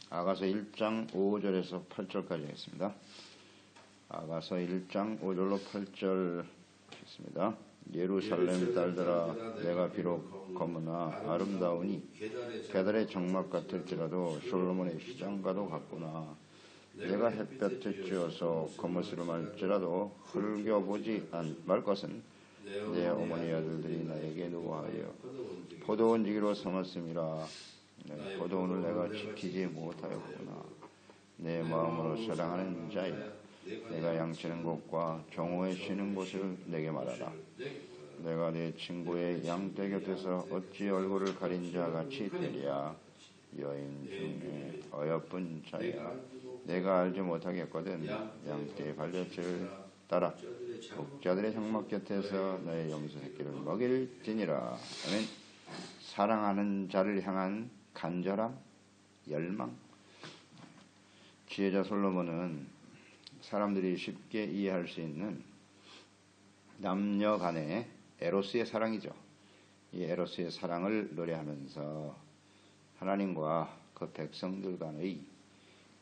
아가서 1장 5절에서 8절까지 하겠습니다. 아가서 1장 5절로 8절 하겠습니다. 예루살렘 딸들아, 내가 비록 검으나 아름다우니 게달의 장막 같을지라도 솔로몬의 휘장과도 같구나. 내가 햇볕에 쬐어서 검으스름할지라도 흘겨보지 말 것은 내 어머니 아들들이 나에게 누구하여 포도원 지기로 삼았음이라. 포도원을 내가 지키지 못하였구나. 내 마음으로 사랑하는 자야, 내가 양치는 곳과 정오에 쉬는 곳을 내게 말하라. 내가 내 친구의 양떼 곁에서 어찌 얼굴을 가린 자 같이 되랴. 여인 중에 어여쁜 자야, 내가 알지 못하겠거든. 양떼의 발자취를 따라 목자들의 장막 곁에서 너의 염소 새끼를 먹일지니라. 아멘. 사랑하는 자를 향한 간절함, 열망. 지혜자 솔로몬은 사람들이 쉽게 이해할 수 있는 남녀 간의 에로스의 사랑이죠. 이 에로스의 사랑을 노래하면서 하나님과 그 백성들 간의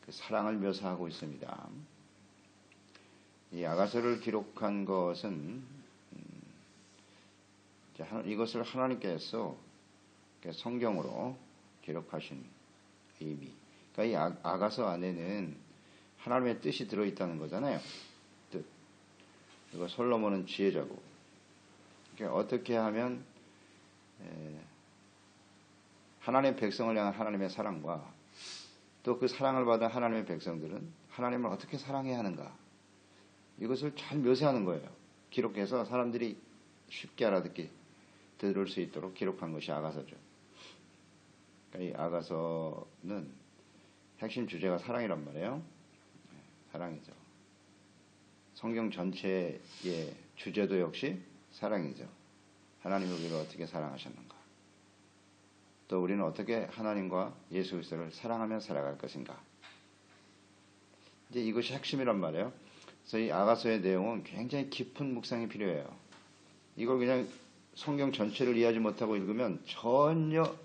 그 사랑을 묘사하고 있습니다. 이 아가서를 기록한 것은 이것을 하나님께서 성경으로 기록하신 의미. 그러니까 이 아가서 안에는 하나님의 뜻이 들어있다는 거잖아요. 뜻. 그리고 솔로몬은 지혜자고. 그러니까 어떻게 하면 하나님의 백성을 향한 하나님의 사랑과 또 그 사랑을 받은 하나님의 백성들은 하나님을 어떻게 사랑해야 하는가, 이것을 잘 묘사하는 거예요. 기록해서 사람들이 쉽게 알아듣게 들을 수 있도록 기록한 것이 아가서죠. 그러니까 이 아가서는 핵심 주제가 사랑이란 말이에요. 사랑이죠. 성경 전체의 주제도 역시 사랑이죠. 하나님이 우리를 어떻게 사랑하셨는가, 또 우리는 어떻게 하나님과 예수 그리스도를 사랑하며 살아갈 것인가. 이제 이것이 핵심이란 말이에요. 그래서 이 아가서의 내용은 굉장히 깊은 묵상이 필요해요. 이걸 그냥 성경 전체를 이해하지 못하고 읽으면 전혀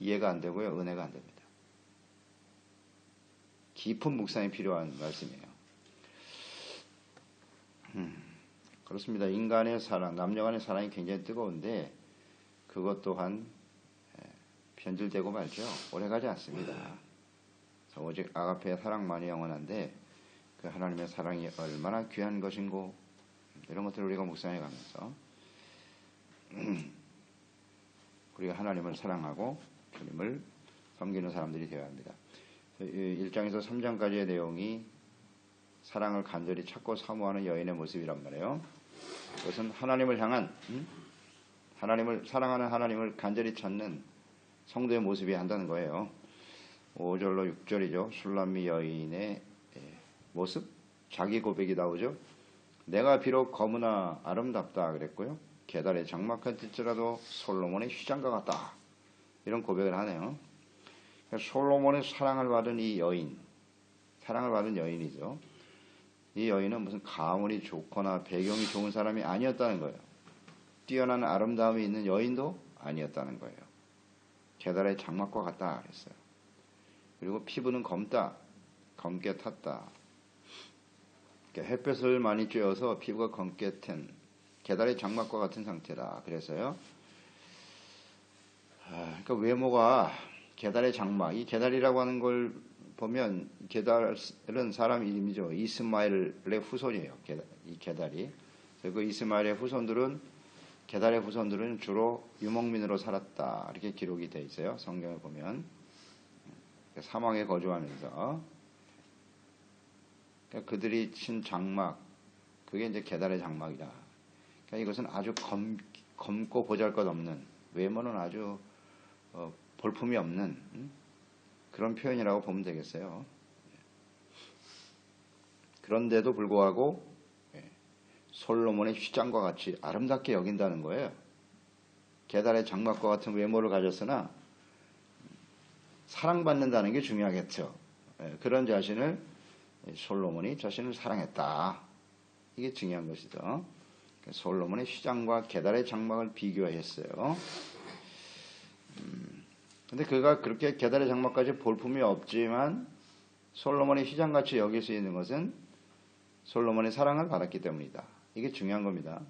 이해가 안 되고요, 은혜가 안 됩니다. 깊은 묵상이 필요한 말씀이에요. 그렇습니다. 인간의 사랑, 남녀 간의 사랑이 굉장히 뜨거운데 그것 또한 변질되고 말죠. 오래가지 않습니다. 오직 아가페의 사랑만이 영원한데 그 하나님의 사랑이 얼마나 귀한 것인고, 이런 것들을 우리가 묵상해 가면서 우리가 하나님을 사랑하고 주님을 섬기는 사람들이 되어야 합니다. 1장에서 3장까지의 내용이 사랑을 간절히 찾고 사모하는 여인의 모습이란 말이에요. 그것은 하나님을 향한, 하나님을 사랑하는 하나님을 간절히 찾는 성도의 모습이 한다는 거예요. 5절로 6절이죠. 술람미 여인의 모습, 자기 고백이 나오죠. 내가 비록 검으나 아름답다 그랬고요. 게달의 장막 같을지라도 솔로몬의 휘장과 같다, 이런 고백을 하네요. 솔로몬의 사랑을 받은 이 여인, 사랑을 받은 여인이죠. 이 여인은 무슨 가문이 좋거나 배경이 좋은 사람이 아니었다는 거예요. 뛰어난 아름다움이 있는 여인도 아니었다는 거예요. 게달의 장막과 같다 그랬어요. 그리고 피부는 검다, 검게 탔다. 햇볕을 많이 쬐어서 피부가 검게 탄 게달의 장막과 같은 상태다 그래서요. 그러니까 외모가 게달의 장막, 이 게달이라고 하는 걸 보면 게달은 사람 이름이죠. 이스마엘의 후손이에요. 이 게달이. 그 이스마엘의 후손들은, 게달의 후손들은 주로 유목민으로 살았다, 이렇게 기록이 되어 있어요. 성경을 보면 사막에 거주하면서, 그러니까 그들이 친 장막, 그게 이제 게달의 장막이다. 그러니까 이것은 아주 검고 보잘것없는, 외모는 아주 볼품이 없는 그런 표현이라고 보면 되겠어요. 그런데도 불구하고 솔로몬의 휘장과 같이 아름답게 여긴다는 거예요. 게달의 장막과 같은 외모를 가졌으나 사랑받는다는 게 중요하겠죠. 그런 자신을, 솔로몬이 자신을 사랑했다, 이게 중요한 것이죠. 솔로몬의 휘장과 게달의 장막을 비교했어요. 근데 그가 그렇게 게달의 장막까지 볼품이 없지만 솔로몬의 휘장같이 여길 수 있는 것은 솔로몬의 사랑을 받았기 때문이다. 이게 중요한 겁니다.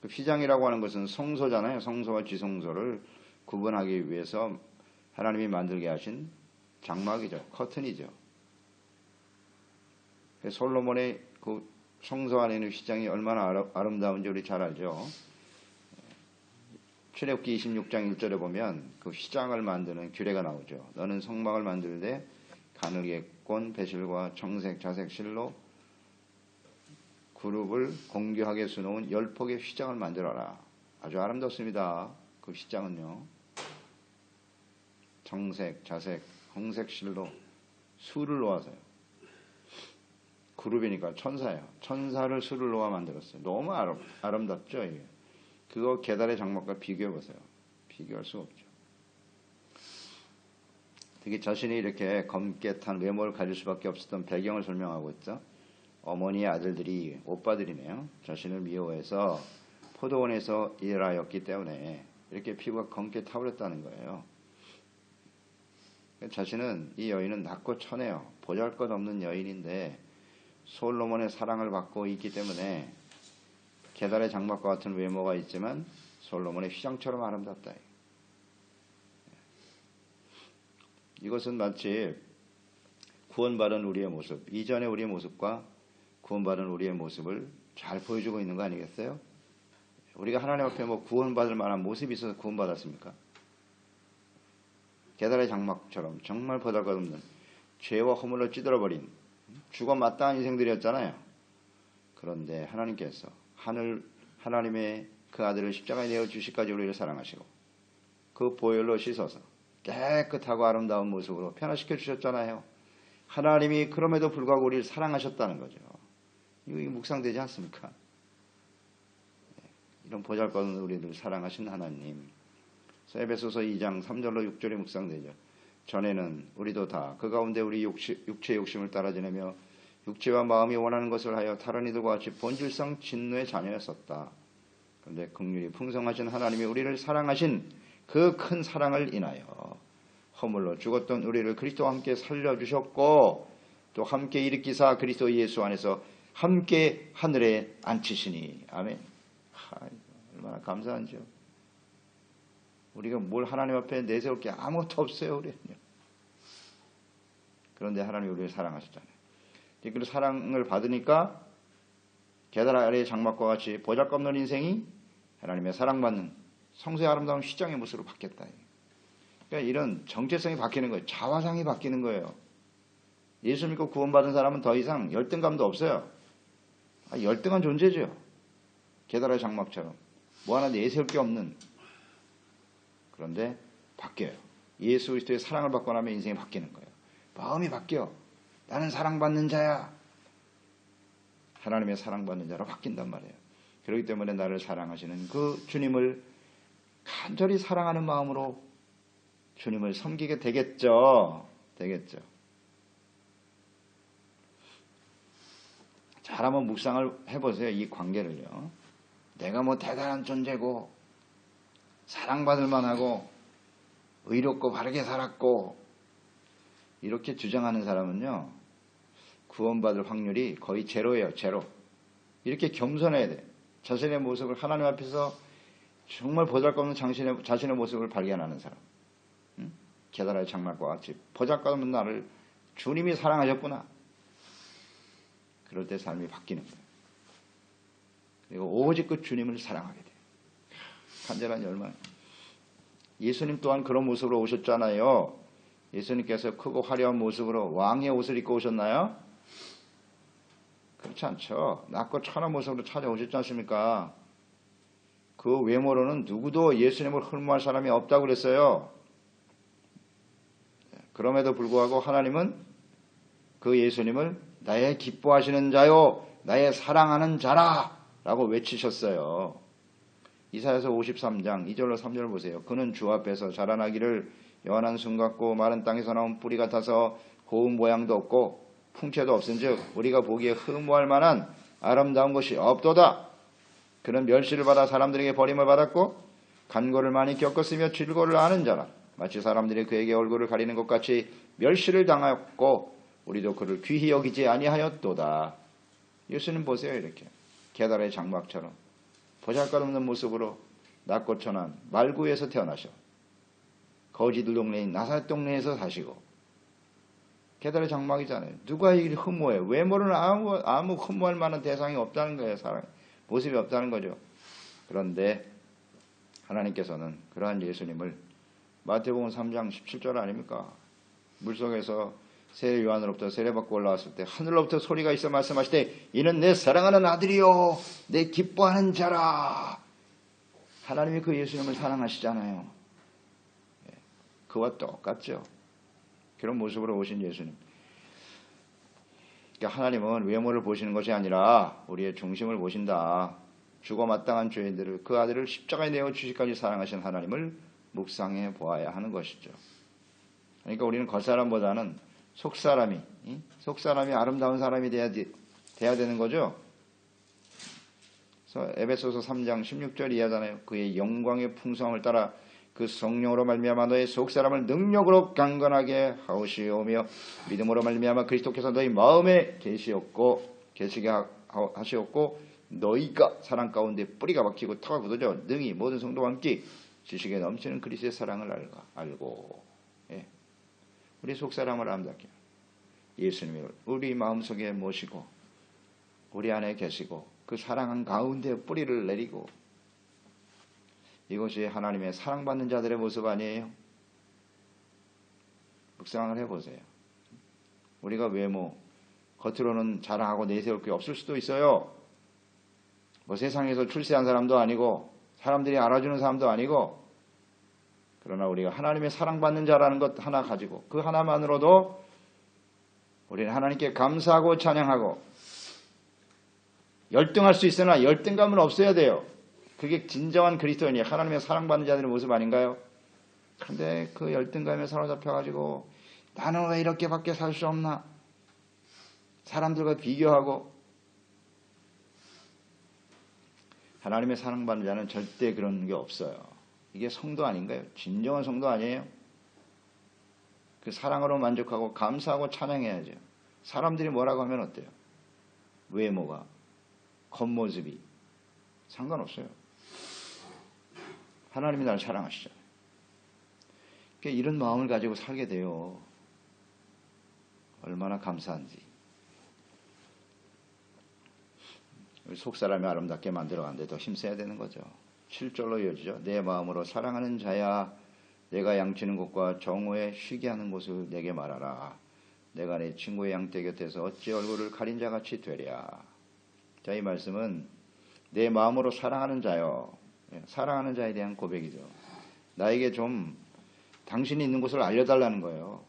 그 휘장이라고 하는 것은 성소잖아요. 성소와 지성소를 구분하기 위해서 하나님이 만들게 하신 장막이죠. 커튼이죠. 솔로몬의 그 성소 안에 있는 휘장이 얼마나 아름다운지 우리 잘 알죠. 출애굽기 26장 1절에 보면 그 휘장을 만드는 규례가 나오죠. 너는 성막을 만들 때 가늘게꼰 배실과 청색, 자색 실로 그룹을 공교하게 수놓은 10폭의 휘장을 만들어라. 아주 아름답습니다. 그 휘장은요. 청색, 자색, 홍색 실로 수를 놓아서요. 그룹이니까 천사예요. 천사를 수를 놓아 만들었어요. 너무 아름답죠. 이게. 그거 게달의 장막과 비교해보세요. 비교할 수 없죠. 특히 자신이 이렇게 검게 탄 외모를 가질 수밖에 없었던 배경을 설명하고 있죠. 어머니의 아들들이, 오빠들이네요. 자신을 미워해서 포도원에서 일하였기 때문에 이렇게 피부가 검게 타버렸다는 거예요. 자신은, 이 여인은 낮고 천해요. 보잘것없는 여인인데 솔로몬의 사랑을 받고 있기 때문에 게달의 장막과 같은 외모가 있지만 솔로몬의 휘장처럼 아름답다. 이것은 마치 구원받은 우리의 모습, 이전의 우리의 모습과 구원받은 우리의 모습을 잘 보여주고 있는 거 아니겠어요? 우리가 하나님 앞에 뭐 구원받을 만한 모습이 있어서 구원받았습니까? 게달의 장막처럼 정말 보잘것없는 죄와 허물로 찌들어버린 죽어 마땅한 인생들이었잖아요. 그런데 하나님께서 하나님의 그 아들을 십자가에 내어 주시기까지 우리를 사랑하시고 그 보혈로 씻어서 깨끗하고 아름다운 모습으로 변화시켜 주셨잖아요. 하나님이 그럼에도 불구하고 우리를 사랑하셨다는 거죠. 이거 묵상되지 않습니까? 이런 보잘것없는 우리를 사랑하신 하나님. 에베소서 2장 3절로 6절에 묵상되죠. 전에는 우리도 다 그 가운데 우리 육체의 욕심을 따라 지내며 육체와 마음이 원하는 것을 하여 다른 이들과 같이 본질상 진노의 자녀였었다. 그런데 긍휼이 풍성하신 하나님이 우리를 사랑하신 그 큰 사랑을 인하여 허물로 죽었던 우리를 그리스도와 함께 살려주셨고 또 함께 일으키사 그리스도 예수 안에서 함께 하늘에 앉히시니. 아멘. 얼마나 감사한지요. 우리가 뭘 하나님 앞에 내세울 게 아무것도 없어요. 우리는요. 그런데 하나님이 우리를 사랑하셨잖아요. 그 사랑을 받으니까 게달 아래의 장막과 같이 보잘것없는 인생이 하나님의 사랑받는 성소의 아름다운 휘장의 모습으로 바뀌었다. 그러니까 이런 정체성이 바뀌는 거예요. 자화상이 바뀌는 거예요. 예수 믿고 구원받은 사람은 더 이상 열등감도 없어요. 열등한 존재죠. 게달의 장막처럼 뭐 하나 내세울 게 없는. 그런데 바뀌어요. 예수 그리스도의 사랑을 받고 나면 인생이 바뀌는 거예요. 마음이 바뀌어. 나는 사랑받는 자야. 하나님의 사랑받는 자로 바뀐단 말이에요. 그렇기 때문에 나를 사랑하시는 그 주님을 간절히 사랑하는 마음으로 주님을 섬기게 되겠죠. 잘 한번 묵상을 해보세요. 이 관계를요. 내가 뭐 대단한 존재고 사랑받을 만하고 의롭고 바르게 살았고 이렇게 주장하는 사람은요. 구원받을 확률이 거의 제로예요. 제로. 이렇게 겸손해야 돼. 자신의 모습을 하나님 앞에서 정말 보잘것없는 자신의 모습을 발견하는 사람. 게달의 장막과 같이 보잘것없는 나를 주님이 사랑하셨구나. 그럴 때 삶이 바뀌는 거예요. 그리고 오직 그 주님을 사랑하게 돼요. 간절한 열망. 예수님 또한 그런 모습으로 오셨잖아요. 예수님께서 크고 화려한 모습으로 왕의 옷을 입고 오셨나요? 그렇지 않죠. 낮고 천한 모습으로 찾아오셨지 않습니까? 그 외모로는 누구도 예수님을 흠모할 사람이 없다고 그랬어요. 그럼에도 불구하고 하나님은 그 예수님을 나의 기뻐하시는 자요 나의 사랑하는 자라 라고 외치셨어요. 이사야서 53장 2절로 3절 보세요. 그는 주 앞에서 자라나기를 연한 순 같고 마른 땅에서 나온 뿌리 같아서 고운 모양도 없고 풍채도 없은즉 우리가 보기에 흠모할 만한 아름다운 것이 없도다. 그는 멸시를 받아 사람들에게 버림을 받았고 간고를 많이 겪었으며 질고를 아는 자라. 마치 사람들이 그에게 얼굴을 가리는 것 같이 멸시를 당하였고 우리도 그를 귀히 여기지 아니하였도다. 예수님 보세요. 이렇게 게다라의 장막처럼 보잘것없는 모습으로 낮고 천한 말구에서 태어나셔. 거지들 동네인 나사렛 동네에서 사시고 게다라의 장막이잖아요. 누가 이를 흠모해? 외모는 아무 흠모할 만한 대상이 없다는 거예요. 사람 모습이 없다는 거죠. 그런데 하나님께서는 그러한 예수님을 마태복음 3장 17절 아닙니까? 물속에서 세례 요한으로부터 세례받고 올라왔을 때 하늘로부터 소리가 있어 말씀하시되 이는 내 사랑하는 아들이요 내 기뻐하는 자라. 하나님이 그 예수님을 사랑하시잖아요. 그와 똑같죠. 그런 모습으로 오신 예수님. 그러니까 하나님은 외모를 보시는 것이 아니라 우리의 중심을 보신다. 죽어 마땅한 죄인들을 그 아들을 십자가에 내어 주시기까지 사랑하신 하나님을 묵상해 보아야 하는 것이죠. 그러니까 우리는 겉사람보다는 속사람이 아름다운 사람이 돼야 되는 거죠. 그래서 에베소서 3장 16절 이하잖아요. 그의 영광의 풍성함을 따라 그 성령으로 말미암아 너의 속사람을 능력으로 강건하게 하시오며 믿음으로 말미암아 그리스도께서 너희 마음에 계시게 하시었고 너희가 사랑 가운데 뿌리가 박히고 터가 굳어져 능히 모든 성도와 함께 지식에 넘치는 그리스도의 사랑을 알고 우리 속사람을 아름답게 예수님이 우리 마음속에 모시고 우리 안에 계시고 그 사랑한 가운데 뿌리를 내리고 이것이 하나님의 사랑받는 자들의 모습 아니에요? 묵상을 해보세요. 우리가 외모 겉으로는 자랑하고 내세울 게 없을 수도 있어요. 뭐 세상에서 출세한 사람도 아니고 사람들이 알아주는 사람도 아니고 그러나 우리가 하나님의 사랑받는 자라는 것 하나 가지고 그 하나만으로도 우리는 하나님께 감사하고 찬양하고 열등할 수 있으나 열등감은 없어야 돼요. 그게 진정한 그리스도인이 하나님의 사랑받는 자들의 모습 아닌가요? 그런데 그 열등감에 사로잡혀가지고 나는 왜 이렇게밖에 살 수 없나? 사람들과 비교하고 하나님의 사랑받는 자는 절대 그런 게 없어요. 이게 성도 아닌가요? 진정한 성도 아니에요? 그 사랑으로 만족하고 감사하고 찬양해야죠. 사람들이 뭐라고 하면 어때요? 외모가, 겉모습이 상관없어요. 하나님이 나를 사랑하시잖아요. 그러니까 이런 마음을 가지고 살게 돼요. 얼마나 감사한지. 속사람이 아름답게 만들어가는데 더 힘써야 되는 거죠. 7절로 이어지죠. 내 마음으로 사랑하는 자야 내가 양치는 곳과 정오에 쉬게 하는 곳을 내게 말하라. 내가 내 친구의 양떼 곁에서 어찌 얼굴을 가린 자같이 되랴. 자, 이 말씀은 내 마음으로 사랑하는 자요. 사랑하는 자에 대한 고백이죠. 나에게 좀 당신이 있는 곳을 알려달라는 거예요.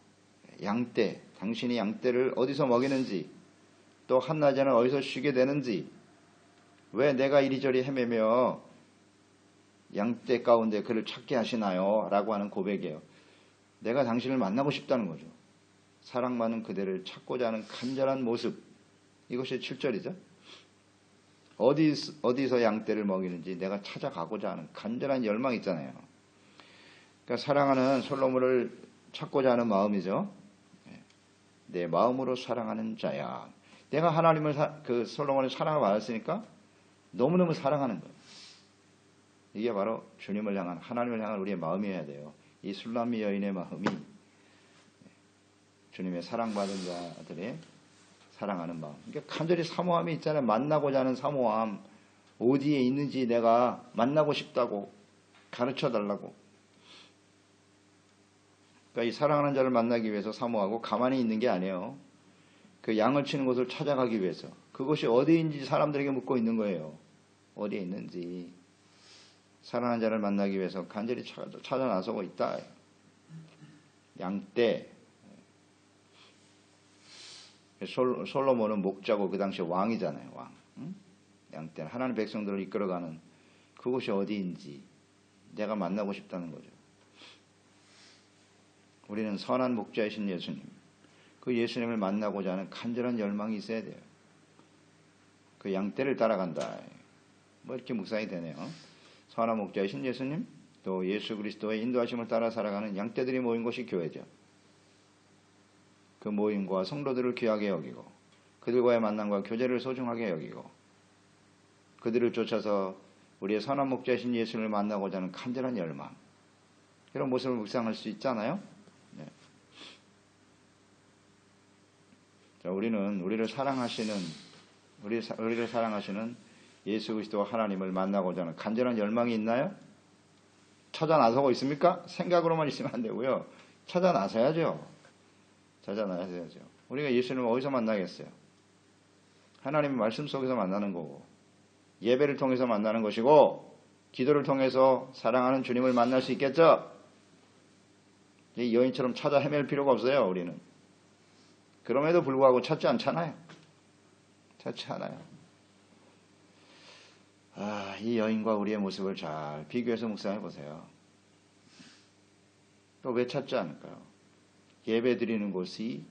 양떼, 당신이 양떼를 어디서 먹이는지 또 한낮에는 어디서 쉬게 되는지 왜 내가 이리저리 헤매며 양떼 가운데 그를 찾게 하시나요? 라고 하는 고백이에요. 내가 당신을 만나고 싶다는 거죠. 사랑받는 그대를 찾고자 하는 간절한 모습. 이것이 7절이죠. 어디서 양떼를 먹이는지 내가 찾아가고자 하는 간절한 열망이 있잖아요. 그러니까 사랑하는 솔로몬을 찾고자 하는 마음이죠. 내 마음으로 사랑하는 자야. 내가 하나님을 그 솔로몬의 사랑을 받았으니까 너무너무 사랑하는 거예요. 이게 바로 주님을 향한 하나님을 향한 우리의 마음이어야 돼요. 이 술람미 여인의 마음이 주님의 사랑받은 자들의 사랑하는 마음. 그러니까 간절히 사모함이 있잖아요. 만나고자 하는 사모함. 어디에 있는지 내가 만나고 싶다고 가르쳐달라고. 그러니까 이 사랑하는 자를 만나기 위해서 사모하고 가만히 있는 게 아니에요. 그 양을 치는 곳을 찾아가기 위해서. 그것이 어디인지 사람들에게 묻고 있는 거예요. 어디에 있는지. 사랑하는 자를 만나기 위해서 간절히 찾아 나서고 있다. 양떼. 솔로몬은 목자고 그 당시 왕이잖아요. 왕. 응? 양떼는 하나님 백성들을 이끌어가는 그곳이 어디인지 내가 만나고 싶다는 거죠. 우리는 선한 목자이신 예수님, 그 예수님을 만나고자 하는 간절한 열망이 있어야 돼요. 그 양떼를 따라간다. 뭐 이렇게 묵상이 되네요. 선한 목자이신 예수님, 또 예수 그리스도의 인도하심을 따라 살아가는 양떼들이 모인 곳이 교회죠. 그 모임과 성도들을 귀하게 여기고 그들과의 만남과 교제를 소중하게 여기고 그들을 쫓아서 우리의 선한 목자이신 예수를 만나고자 하는 간절한 열망, 이런 모습을 묵상할 수 있잖아요. 네. 자, 우리는 우리를 사랑하시는 예수 그리스도와 하나님을 만나고자 하는 간절한 열망이 있나요? 찾아 나서고 있습니까? 생각으로만 있으면 안 되고요. 찾아 나서야죠. 우리가 예수님을 어디서 만나겠어요? 하나님의 말씀 속에서 만나는 거고, 예배를 통해서 만나는 것이고, 기도를 통해서 사랑하는 주님을 만날 수 있겠죠? 이 여인처럼 찾아 헤맬 필요가 없어요, 우리는. 그럼에도 불구하고 찾지 않잖아요. 이 여인과 우리의 모습을 잘 비교해서 묵상해 보세요. 또 왜 찾지 않을까요? 예배 드리는 곳이,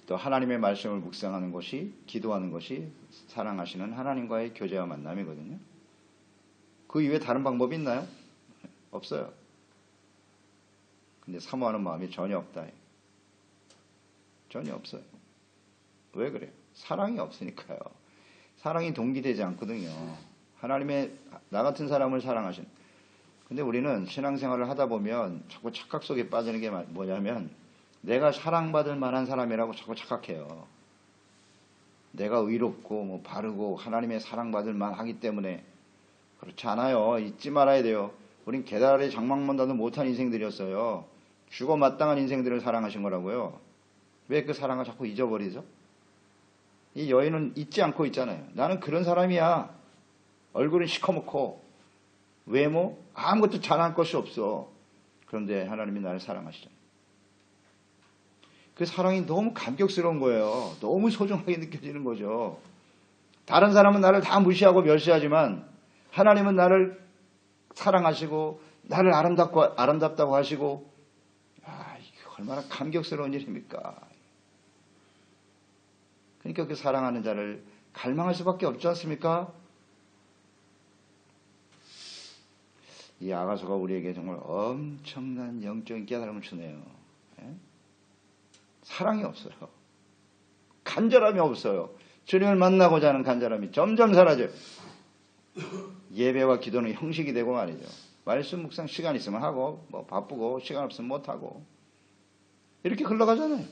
또 하나님의 말씀을 묵상하는 것이, 기도하는 것이 사랑하시는 하나님과의 교제와 만남이거든요. 그 이외에 다른 방법이 있나요? 없어요. 근데 사모하는 마음이 전혀 없다. 전혀 없어요. 왜 그래요? 사랑이 없으니까요. 사랑이 동기되지 않거든요. 하나님의 나 같은 사람을 사랑하시는. 근데 우리는 신앙생활을 하다 보면 자꾸 착각 속에 빠지는 게 뭐냐면, 내가 사랑받을 만한 사람이라고 자꾸 착각해요. 내가 의롭고 바르고 하나님의 사랑받을 만하기 때문에. 그렇지 않아요. 잊지 말아야 돼요. 우린 계달에 장막만다도 못한 인생들이었어요. 죽어 마땅한 인생들을 사랑하신 거라고요. 왜 그 사랑을 자꾸 잊어버리죠? 이 여인은 잊지 않고 있잖아요. 나는 그런 사람이야. 얼굴은 시커멓고 외모 아무것도 잘할 것이 없어. 그런데 하나님이 나를 사랑하시잖아요. 그 사랑이 너무 감격스러운 거예요. 너무 소중하게 느껴지는 거죠. 다른 사람은 나를 다 무시하고 멸시하지만 하나님은 나를 사랑하시고 나를 아름답다고 하시고, 이게 얼마나 감격스러운 일입니까? 그러니까 그 사랑하는 자를 갈망할 수밖에 없지 않습니까? 이 아가서가 우리에게 정말 엄청난 영적인 깨달음을 주네요. 사랑이 없어요. 간절함이 없어요. 주님을 만나고자 하는 간절함이 점점 사라져요. 예배와 기도는 형식이 되고 말이죠. 말씀 묵상 시간 있으면 하고, 바쁘고 시간 없으면 못하고, 이렇게 흘러가잖아요.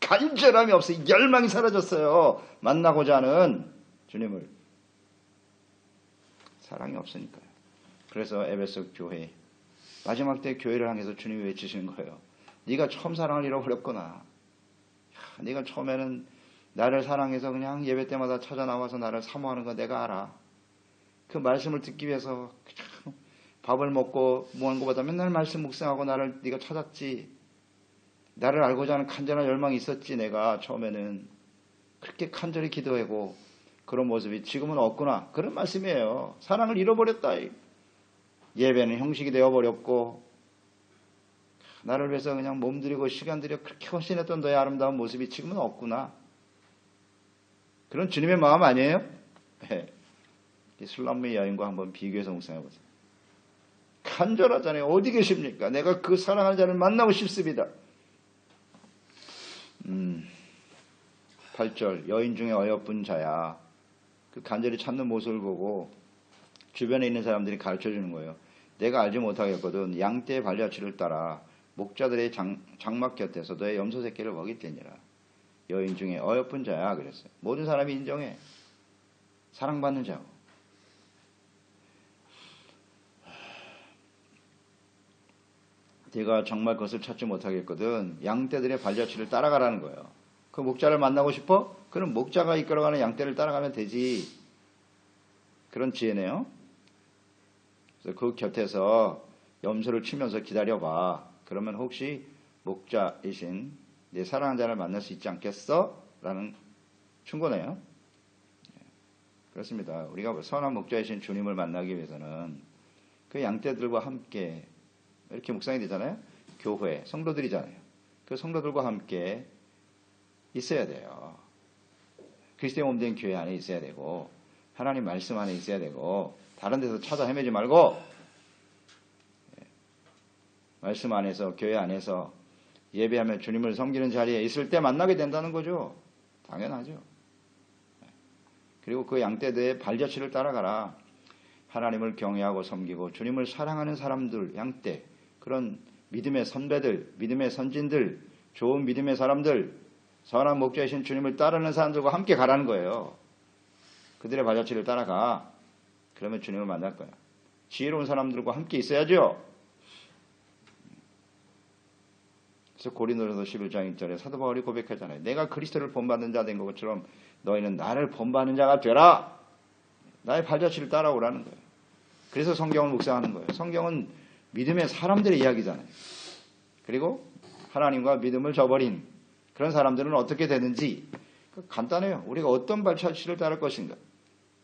간절함이 없어요. 열망이 사라졌어요. 만나고자 하는 주님을. 사랑이 없으니까요. 그래서 에베소 교회 마지막 때 교회를 향해서 주님이 외치시는 거예요. 네가 처음 사랑을 잃어버렸구나. 네가 처음에는 나를 사랑해서 그냥 예배 때마다 찾아 나와서 나를 사모하는 거 내가 알아. 그 말씀을 듣기 위해서 그냥 밥을 먹고 뭐 하는 것보다 맨날 말씀 묵상하고 네가 찾았지. 나를 알고자 하는 간절한 열망이 있었지. 내가 처음에는 그렇게 간절히 기도하고 그런 모습이 지금은 없구나. 그런 말씀이에요. 사랑을 잃어버렸다. 예배는 형식이 되어버렸고, 나를 위해서 그냥 몸들이고 시간 들여 그렇게 헌신했던 너의 아름다운 모습이 지금은 없구나. 그런 주님의 마음 아니에요? 술람의 여인과 한번 비교해서 묵상해보세요. 간절하잖아요. 어디 계십니까? 내가 그 사랑하는 자를 만나고 싶습니다. 8절 여인 중에 어여쁜 자야. 그 간절히 찾는 모습을 보고 주변에 있는 사람들이 가르쳐주는 거예요. 내가 알지 못하겠거든. 양떼의 발자취를 따라 목자들의 장막 곁에서 너의 염소 새끼를 먹일때니라. 여인 중에 어여쁜 자야 그랬어요. 모든 사람이 인정해. 사랑받는 자고. 네가 정말 그것을 찾지 못하겠거든. 양떼들의 발자취를 따라가라는 거예요. 그 목자를 만나고 싶어? 그럼 목자가 이끌어가는 양떼를 따라가면 되지. 그런 지혜네요. 그래서 그 곁에서 염소를 치면서 기다려봐. 그러면 혹시 목자이신 내 사랑하는 자를 만날 수 있지 않겠어? 라는 충고네요. 그렇습니다. 우리가 선한 목자이신 주님을 만나기 위해서는 그 양떼들과 함께 이렇게 묵상이 되잖아요. 교회, 성도들이잖아요. 그 성도들과 함께 있어야 돼요. 그리스도의 몸된 교회 안에 있어야 되고 하나님 말씀 안에 있어야 되고 다른 데서 찾아 헤매지 말고 말씀 안에서, 교회 안에서 예배하며 주님을 섬기는 자리에 있을 때 만나게 된다는 거죠. 당연하죠. 그리고 그 양떼들의 발자취를 따라가라. 하나님을 경외하고 섬기고 주님을 사랑하는 사람들, 양떼, 그런 믿음의 선배들, 믿음의 선진들, 좋은 믿음의 사람들, 선한 목자이신 주님을 따르는 사람들과 함께 가라는 거예요. 그들의 발자취를 따라가. 그러면 주님을 만날 거야. 지혜로운 사람들과 함께 있어야죠. 그래서 고린도전서 11장 1절에 사도 바울이 고백하잖아요. 내가 그리스도를 본받는 자 된 것처럼 너희는 나를 본받는 자가 되라. 나의 발자취를 따라오라는 거예요. 그래서 성경을 묵상하는 거예요. 성경은 믿음의 사람들의 이야기잖아요. 그리고 하나님과 믿음을 저버린 그런 사람들은 어떻게 되는지 간단해요. 우리가 어떤 발자취를 따를 것인가?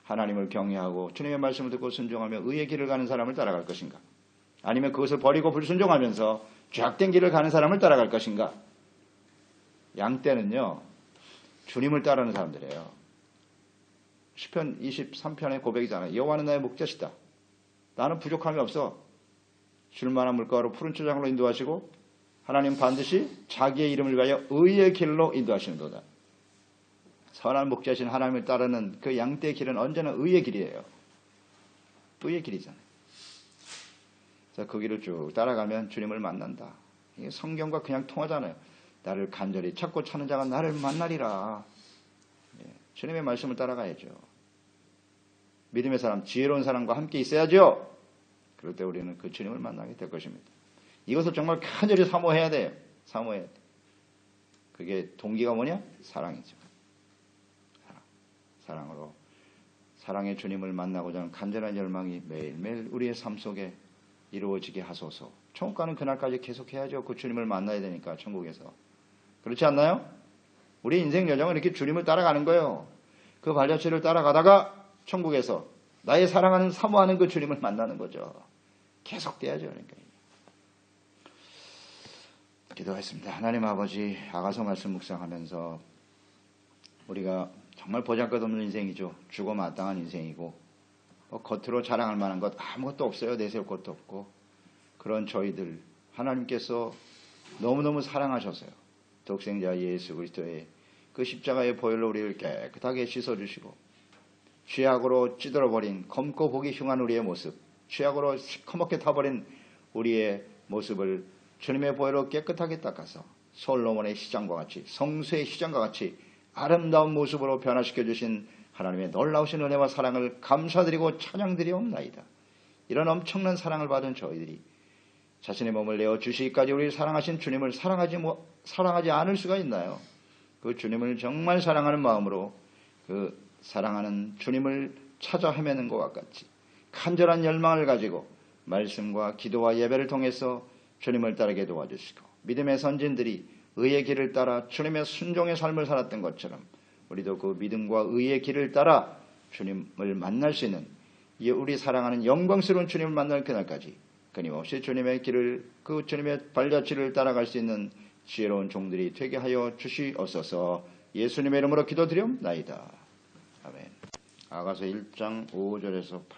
하나님을 경외하고 주님의 말씀을 듣고 순종하며 의의 길을 가는 사람을 따라갈 것인가? 아니면 그것을 버리고 불순종하면서 죄악된 길을 가는 사람을 따라갈 것인가? 양떼는요, 주님을 따르는 사람들이에요. 시편 23편의 고백이잖아요. 여호와는 나의 목자시다. 나는 부족함이 없어. 줄만한 물가로 푸른 초장으로 인도하시고 하나님 반드시 자기의 이름을 위하여 의의 길로 인도하시는도다. 선한 목자신 하나님을 따르는 그 양떼의 길은 언제나 의의 길이에요. 의의 길이잖아요. 그래서 그 길을 쭉 따라가면 주님을 만난다. 이게 성경과 그냥 통하잖아요. 나를 간절히 찾고 찾는 자가 나를 만나리라. 주님의 말씀을 따라가야죠. 믿음의 사람, 지혜로운 사람과 함께 있어야죠. 그럴 때 우리는 그 주님을 만나게 될 것입니다. 이것을 정말 간절히 사모해야 돼요. 사모해야 돼. 그게 동기가 뭐냐? 사랑이죠. 사랑으로 사랑의 주님을 만나고자 하는 간절한 열망이 매일매일 우리의 삶 속에 이루어지게 하소서. 천국 가는 그날까지 계속해야죠. 그 주님을 만나야 되니까 천국에서. 그렇지 않나요? 우리 인생 여정은 이렇게 주님을 따라가는 거예요. 그 발자취를 따라가다가 천국에서 나의 사랑하는 사모하는 그 주님을 만나는 거죠. 계속돼야죠. 그러니까. 기도하겠습니다. 하나님 아버지, 아가서 말씀 묵상하면서 우리가 정말 보잘것없는 인생이죠. 죽어 마땅한 인생이고 겉으로 자랑할 만한 것 아무것도 없어요. 내세울 것도 없고 그런 저희들 하나님께서 너무너무 사랑하셔서요. 독생자 예수 그리스도의 그 십자가의 보혈로 우리를 깨끗하게 씻어주시고 죄악으로 찌들어버린 검고 보기 흉한 우리의 모습, 죄악으로 시커멓게 타버린 우리의 모습을 주님의 보혈로 깨끗하게 닦아서 솔로몬의 시장과 같이 성수의 시장과 같이 아름다운 모습으로 변화시켜 주신 하나님의 놀라우신 은혜와 사랑을 감사드리고 찬양드리옵나이다. 이런 엄청난 사랑을 받은 저희들이 자신의 몸을 내어 주시기까지 우리를 사랑하신 주님을 사랑하지 않을 수가 있나요? 그 주님을 정말 사랑하는 마음으로 그 사랑하는 주님을 찾아 헤매는 것과 같이 간절한 열망을 가지고 말씀과 기도와 예배를 통해서 주님을 따르게 도와주시고 믿음의 선진들이 의의 길을 따라 주님의 순종의 삶을 살았던 것처럼 우리도 그 믿음과 의의 길을 따라 주님을 만날 수 있는 우리 사랑하는 영광스러운 주님을 만날 그날까지 끊임없이 주님의 길을 그 주님의 발자취를 따라갈 수 있는 지혜로운 종들이 되게 하여 주시옵소서. 예수님의 이름으로 기도드리옵나이다. 아멘. 아가서 1장 5절에서 8절